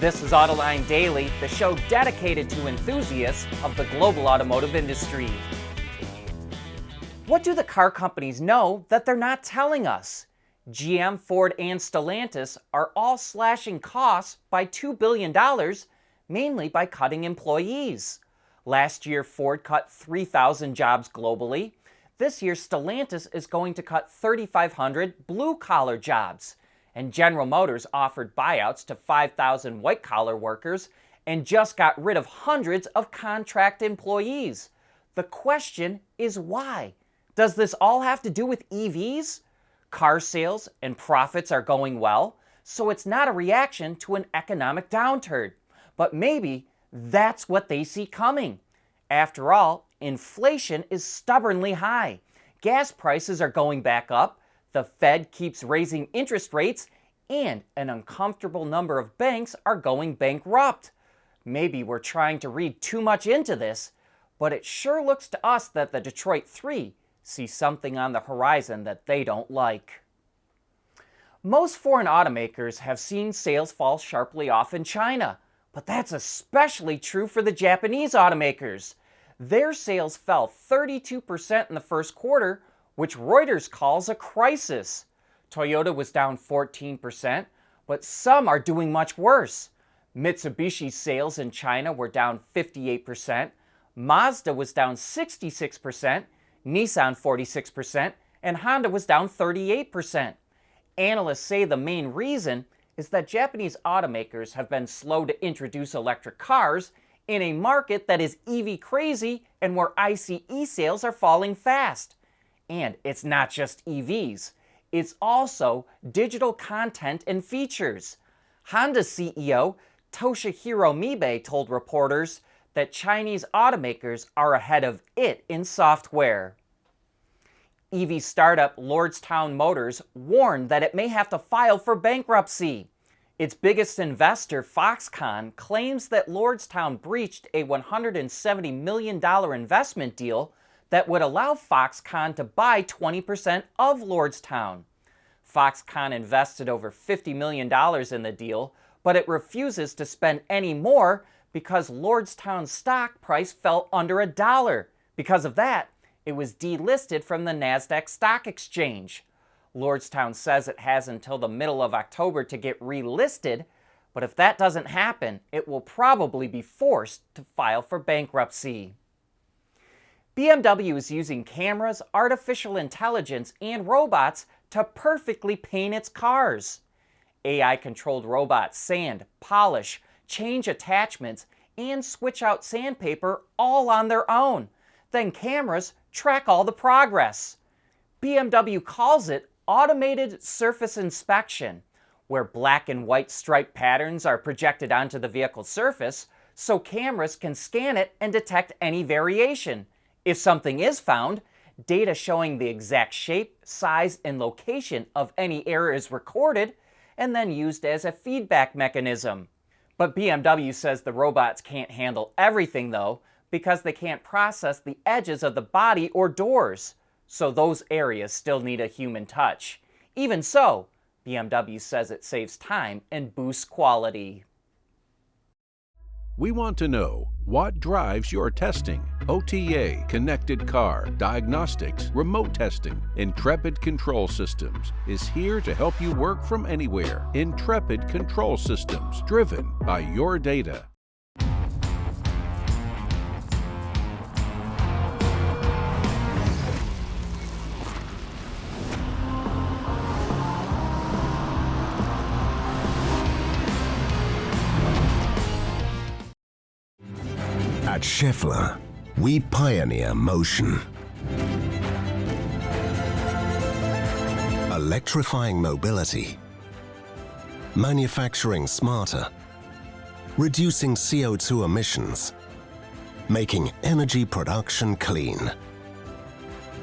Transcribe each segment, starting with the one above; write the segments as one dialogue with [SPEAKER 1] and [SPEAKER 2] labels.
[SPEAKER 1] This is Autoline Daily, the show dedicated to enthusiasts of the global automotive industry. What do the car companies know that they're not telling us? GM, Ford, and Stellantis are all slashing costs by $2 billion, mainly by cutting employees. Last year, Ford cut 3,000 jobs globally. This year, Stellantis is going to cut 3,500 blue-collar jobs. And General Motors offered buyouts to 5,000 white-collar workers and just got rid of hundreds of contract employees. The question is why? Does this all have to do with EVs? Car sales and profits are going well, so it's not a reaction to an economic downturn. But maybe that's what they see coming. After all, inflation is stubbornly high. Gas prices are going back up. The Fed keeps raising interest rates, and an uncomfortable number of banks are going bankrupt. Maybe we're trying to read too much into this, but it sure looks to us that the Detroit 3 see something on the horizon that they don't like. Most foreign automakers have seen sales fall sharply off in China, but that's especially true for the Japanese automakers. Their sales fell 32% in the first quarter, which Reuters calls a crisis. Toyota was down 14%, but some are doing much worse. Mitsubishi's sales in China were down 58%, Mazda was down 66%, Nissan 46%, and Honda was down 38%. Analysts say the main reason is that Japanese automakers have been slow to introduce electric cars in a market that is EV crazy and where ICE sales are falling fast. And it's not just EVs, it's also digital content and features. Honda CEO Toshihiro Mibe told reporters that Chinese automakers are ahead of it in software. EV startup Lordstown Motors warned that it may have to file for bankruptcy. Its biggest investor, Foxconn, claims that Lordstown breached a $170 million investment deal that would allow Foxconn to buy 20% of Lordstown. Foxconn invested over $50 million in the deal, but it refuses to spend any more because Lordstown's stock price fell under $1. Because of that, it was delisted from the NASDAQ stock exchange. Lordstown says it has until the middle of October to get relisted, but if that doesn't happen, it will probably be forced to file for bankruptcy. BMW is using cameras, artificial intelligence, and robots to perfectly paint its cars. AI-controlled robots sand, polish, change attachments, and switch out sandpaper all on their own. Then cameras track all the progress. BMW calls it automated surface inspection, where black and white stripe patterns are projected onto the vehicle's surface so cameras can scan it and detect any variation. If something is found, data showing the exact shape, size, and location of any error is recorded and then used as a feedback mechanism. But BMW says the robots can't handle everything though, because they can't process the edges of the body or doors. So those areas still need a human touch. Even so, BMW says it saves time and boosts quality.
[SPEAKER 2] We want to know what drives your testing. OTA, connected car, diagnostics, remote testing. Intrepid Control Systems is here to help you work from anywhere. Intrepid Control Systems, driven by your data.
[SPEAKER 3] At Schaeffler, we pioneer motion. Electrifying mobility, manufacturing smarter, reducing CO2 emissions, making energy production clean.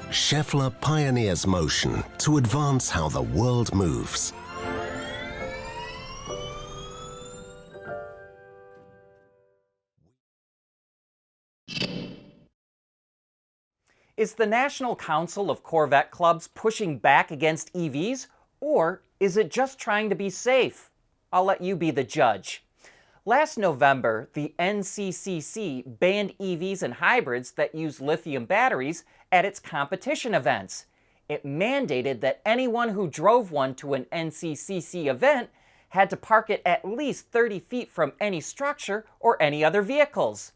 [SPEAKER 3] Schaeffler pioneers motion to advance how the world moves.
[SPEAKER 1] Is the National Council of Corvette Clubs pushing back against EVs, or is it just trying to be safe? I'll let you be the judge. Last November, the NCCC banned EVs and hybrids that use lithium batteries at its competition events. It mandated that anyone who drove one to an NCCC event had to park it at least 30 feet from any structure or any other vehicles.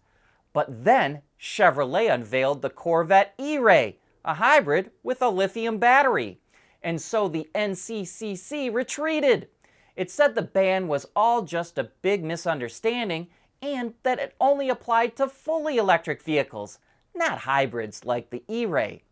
[SPEAKER 1] But then Chevrolet unveiled the Corvette E-Ray, a hybrid with a lithium battery. And so the NCCC retreated. It said the ban was all just a big misunderstanding and that it only applied to fully electric vehicles, not hybrids like the E-Ray.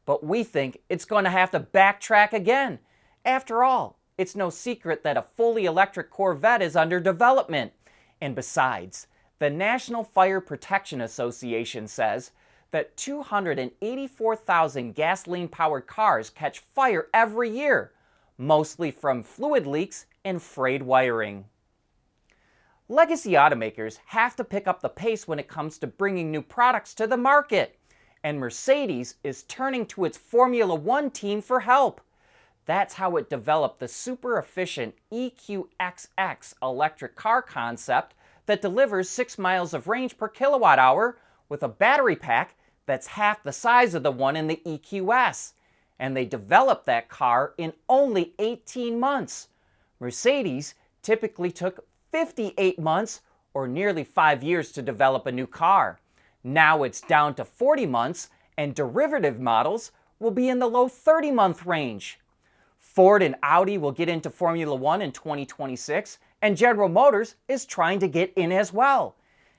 [SPEAKER 1] But we think it's going to have to backtrack again. After all, it's no secret that a fully electric Corvette is under development. And besides, the National Fire Protection Association says that 284,000 gasoline-powered cars catch fire every year, mostly from fluid leaks and frayed wiring. Legacy automakers have to pick up the pace when it comes to bringing new products to the market, and Mercedes is turning to its Formula One team for help. That's how it developed the super-efficient EQXX electric car concept that delivers 6 miles of range per kilowatt hour with a battery pack that's half the size of the one in the EQS. And they developed that car in only 18 months. Mercedes typically took 58 months or nearly 5 years to develop a new car. Now it's down to 40 months, and derivative models will be in the low 30-month range. Ford and Audi will get into Formula One in 2026, and General Motors is trying to get in as well.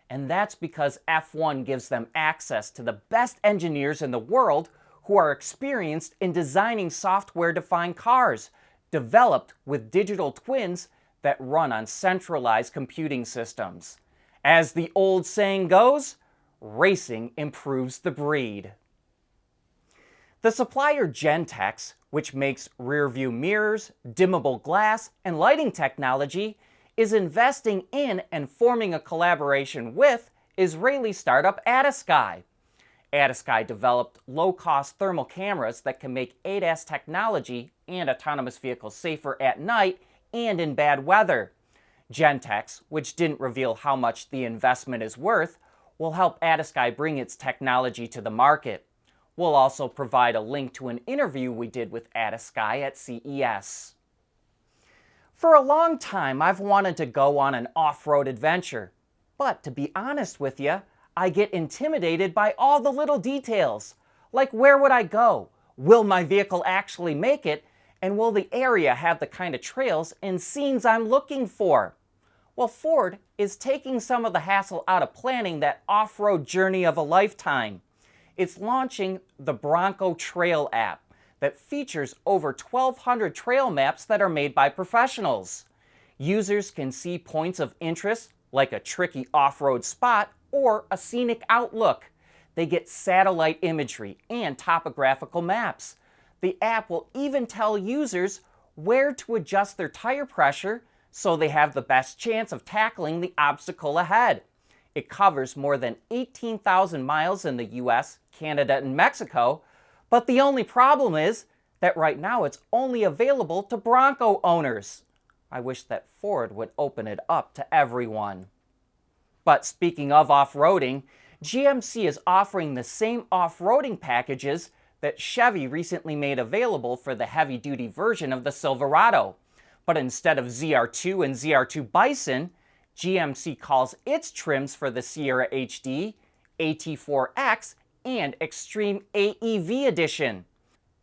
[SPEAKER 1] And that's because F1 gives them access to the best engineers in the world who are experienced in designing software-defined cars, developed with digital twins that run on centralized computing systems. As the old saying goes, racing improves the breed. The supplier Gentex, which makes rear-view mirrors, dimmable glass, and lighting technology, is investing in and forming a collaboration with Israeli startup Adasky. Adasky developed low-cost thermal cameras that can make ADAS technology and autonomous vehicles safer at night and in bad weather. Gentex, which didn't reveal how much the investment is worth, will help Adasky bring its technology to the market. We'll also provide a link to an interview we did with Adasky at CES. For a long time, I've wanted to go on an off-road adventure. But to be honest with you, I get intimidated by all the little details. Like, where would I go? Will my vehicle actually make it? And will the area have the kind of trails and scenes I'm looking for? Well, Ford is taking some of the hassle out of planning that off-road journey of a lifetime. It's launching the Bronco Trail app that features over 1,200 trail maps that are made by professionals. Users can see points of interest like a tricky off-road spot or a scenic outlook. They get satellite imagery and topographical maps. The app will even tell users where to adjust their tire pressure so they have the best chance of tackling the obstacle ahead. It covers more than 18,000 miles in the US, Canada, and Mexico, but the only problem is that right now it's only available to Bronco owners. I wish that Ford would open it up to everyone. But speaking of off-roading, GMC is offering the same off-roading packages that Chevy recently made available for the heavy-duty version of the Silverado. But instead of ZR2 and ZR2 Bison, GMC calls its trims for the Sierra HD, AT4X, and Extreme AEV Edition.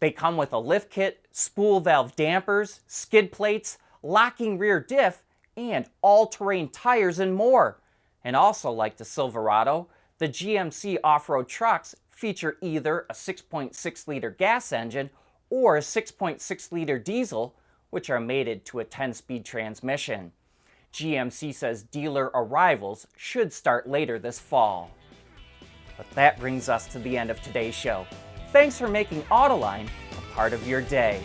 [SPEAKER 1] They come with a lift kit, spool valve dampers, skid plates, locking rear diff, and all-terrain tires and more. And also like the Silverado, the GMC off-road trucks feature either a 6.6-liter gas engine or a 6.6-liter diesel, which are mated to a 10-speed transmission. GMC says dealer arrivals should start later this fall. But that brings us to the end of today's show. Thanks for making Autoline a part of your day.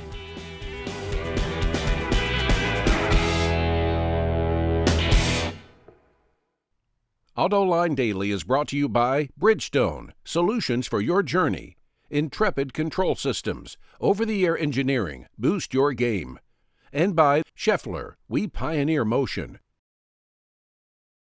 [SPEAKER 2] Autoline Daily is brought to you by Bridgestone, solutions for your journey. Intrepid Control Systems, over-the-air engineering, boost your game. And by Scheffler, we pioneer motion.